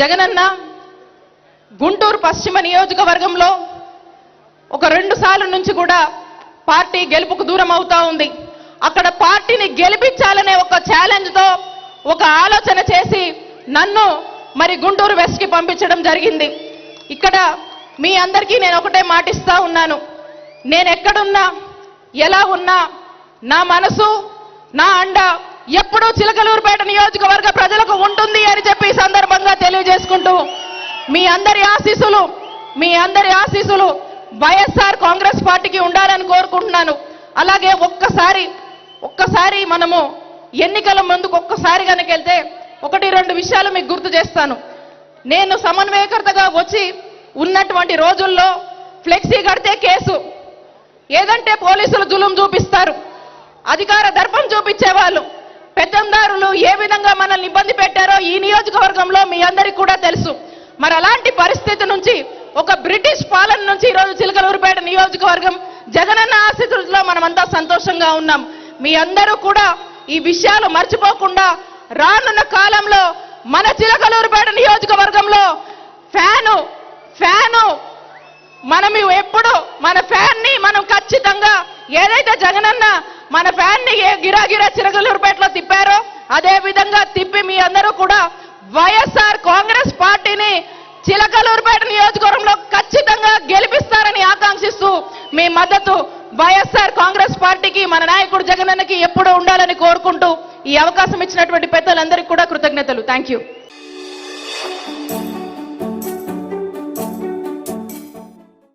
జగనన్న గుంటూరు పశ్చిమ నియోజకవర్గంలో ఒక 2 సార్లు నుంచి కూడా పార్టీ గెలుపుకు దూరం అవుతా ఉంది. అక్కడ పార్టీని గెలిపించాలనే ఒక ఛాలెంజ్తో ఒక ఆలోచన చేసి నన్ను మరి గుంటూరు వెస్ట్కి పంపించడం జరిగింది. ఇక్కడ మీ అందరికీ నేను ఒకటే మాటిస్తా ఉన్నాను, నేను ఎక్కడున్నా ఎలా ఉన్నా నా మనసు నా అండ ఎప్పుడూ చిలకలూరుపేట నియోజకవర్గ ప్రజలకు ఉంటుంది అని చెప్పి ఈ సందర్భంగా తెలియజేసుకుంటూ మీ అందరి ఆశీస్సులు వైఎస్ఆర్ కాంగ్రెస్ పార్టీకి ఉండాలని కోరుకుంటున్నాను. అలాగే ఒక్కసారి మనము ఎన్నికల ముందుకు ఒక్కసారి కనుక వెళ్తే 1-2 విషయాలు మీకు గుర్తు చేస్తాను. నేను సమన్వయకర్తగా వచ్చి ఉన్నటువంటి రోజుల్లో ఫ్లెక్సీ కడితే కేసు, ఏదంటే పోలీసులు జులుం చూపిస్తారు, అధికార దర్పం చూపించేవాళ్ళు, పెత్తందారులు ఏ విధంగా మనల్ని ఇబ్బంది పెట్టారో ఈ నియోజకవర్గంలో మీ అందరికీ కూడా తెలుసు. మరి అలాంటి పరిస్థితి నుంచి, ఒక బ్రిటిష్ పాలన నుంచి ఈరోజు చిలకలూరుపేట నియోజకవర్గం జగనన్న ఆశీస్సులతో మనమంతా సంతోషంగా ఉన్నాం. మీ అందరూ కూడా ఈ విషయాలు మర్చిపోకుండా రానున్న కాలంలో మన చిలకలూరుపేట నియోజకవర్గంలో ఫ్యాను మనం ఎప్పుడు మన ఫ్యాన్ని మనం ఖచ్చితంగా ఏదైతే జగనన్న మన ఫ్యాన్ని గిరాగిరా చిలకలూరుపేటలో తిప్పారో అదే విధంగా తిప్పి మీ అందరూ కూడా వైఎస్ఆర్ కాంగ్రెస్ పార్టీని చిలకలూరుపేట నియోజకవర్గంలో ఖచ్చితంగా గెలిపిస్తారని ఆకాంక్షిస్తూ మీ మద్దతు వైఎస్ఆర్ కాంగ్రెస్ పార్టీకి మన నాయకుడు జగనన్నకి ఎప్పుడూ ఉండాలని కోరుకుంటూ ఈ అవకాశం ఇచ్చినటువంటి పెద్దలందరికీ కూడా కృతజ్ఞతలు. Thank you.